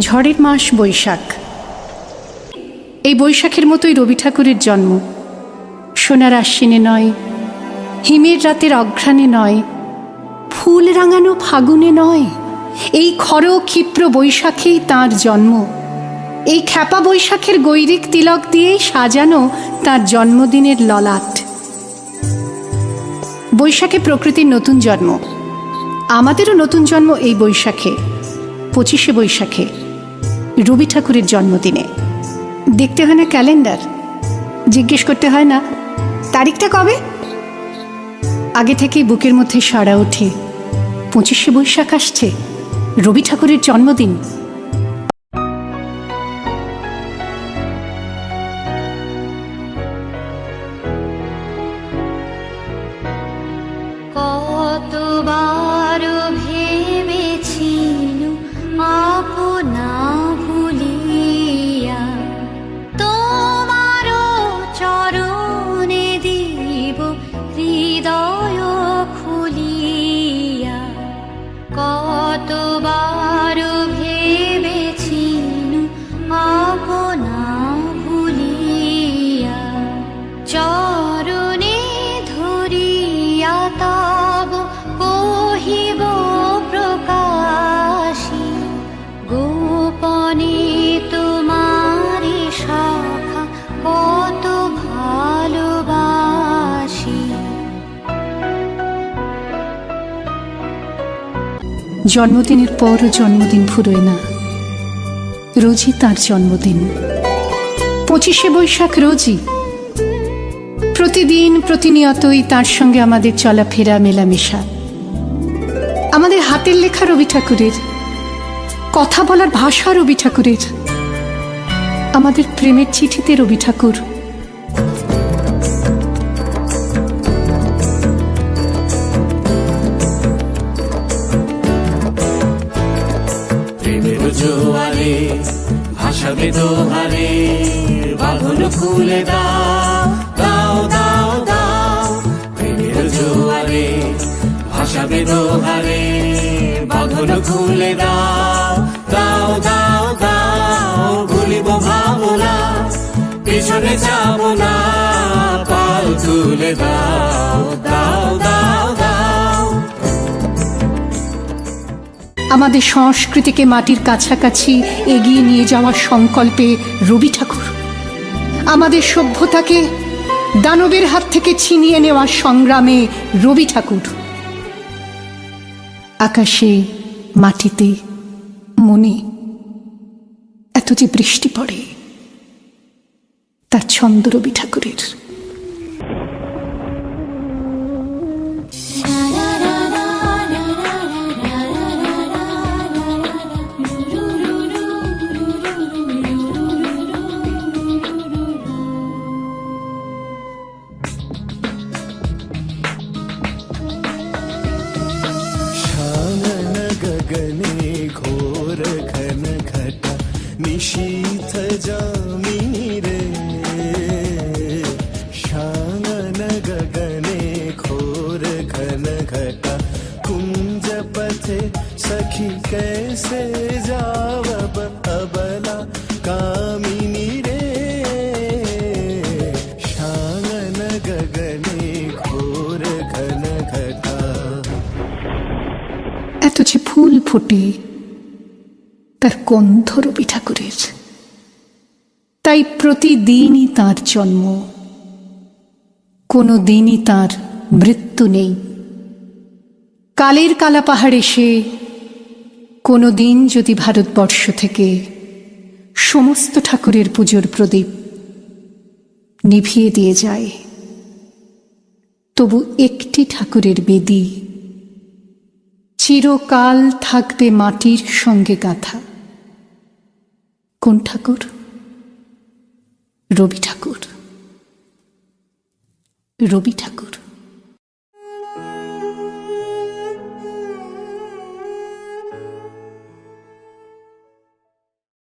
ঝড়ের মাস বৈশাখ। এই বৈশাখের মতোই রবি ঠাকুরের জন্ম। সোনার আশ্বিনে নয়, হিমের রাতের অঘ্রাণে নয়, ফুল রাঙানো ফাগুনে নয়, এই খর ক্ষিপ্র বৈশাখেই তাঁর জন্ম। এই খ্যাপা বৈশাখের গৈরিক তিলক দিয়েই সাজানো তাঁর জন্মদিনের ললাট। বৈশাখে প্রকৃতির নতুন জন্ম, আমাদেরও নতুন জন্ম এই বৈশাখে, 25শে বৈশাখে, রবি ঠাকুরের জন্মদিনে। দেখতে হয় না ক্যালেন্ডার, জিজ্ঞেস করতে হয় না তারিখটা কবে, আগে থেকেই বুকের মধ্যে সাড়া ওঠে 25শে বৈশাখ আসছে, রবি ঠাকুরের জন্মদিন। কতবার ভেবেছিল আপনা ভুলিয়া তোমার চরণে দিব হৃদয় খুলিয়া। কতবার ভেবেছিল আপনা ভুলিয়া চরণে ধরিয়া তব কহিব প্রকাশী গোপনে তোমারি শাখা কত ভালোবাসি। জন্মদিনের পরও জন্মদিন ফুরোয় না, রোজই তার জন্মদিন। 25শে বৈশাখ রোজই, প্রতিদিন প্রতিনিয়তই তার সঙ্গে আমাদের চলাফেরা মেলামেশা। আমাদের হাতের লেখা রবি ঠাকুরের, কথা বলার ভাষা রবি ঠাকুরের, আমাদের প্রেমের চিঠিতে রবি ঠাকুর। প্রেমের জোয়ারে ভাসাবে দোহারে, বাঁধন খুলে দাও দাও দাও দাও। প্রেমের জোয়ারে ভাসাবে দোহারে, বাঁধন খুলে দাও দাও দাও দাও। ভুলিব ভাবনা, পিছনে যাব না, পাল তুলে দাও দাও দাও দাও। আমাদের সংস্কৃতিকে মাটির কাছাকাছি এগিয়ে নিয়ে যাওয়ার সংকল্পে রবি ঠাকুর, আমাদের সভ্যতাকে দানবের হাত থেকে ছিনিয়ে নেওয়ার সংগ্রামে রবি ঠাকুর। আকাশে, মাটিতে, মনে এত যে বৃষ্টি পড়ে, তার ছন্দ রবি ঠাকুরের। गगने घोर घन घटा निशीथ जामिनी रे। शानन गगने घोर घन घटा कुंज पथे सखी कैसे जावब अबला कामिनी रे। शानन गगने घोर घन घटा। এত যে ফুল ফোটে, তার গন্ধ রবি ঠাকুরের। তাই প্রতিদিনই তাঁর জন্ম, কোনো দিনই তাঁর মৃত্যু নেই। কালের কালা পাহাড় এসে কোনো দিন যদি ভারতবর্ষ থেকে সমস্ত ঠাকুরের পুজোর প্রদীপ নিভিয়ে দিয়ে যায়, তবু একটি ঠাকুরের বেদী চিরকাল থাকবে মাটির সঙ্গে গাঁথা। কোন ঠাকুর? রবি ঠাকুর, রবি ঠাকুর।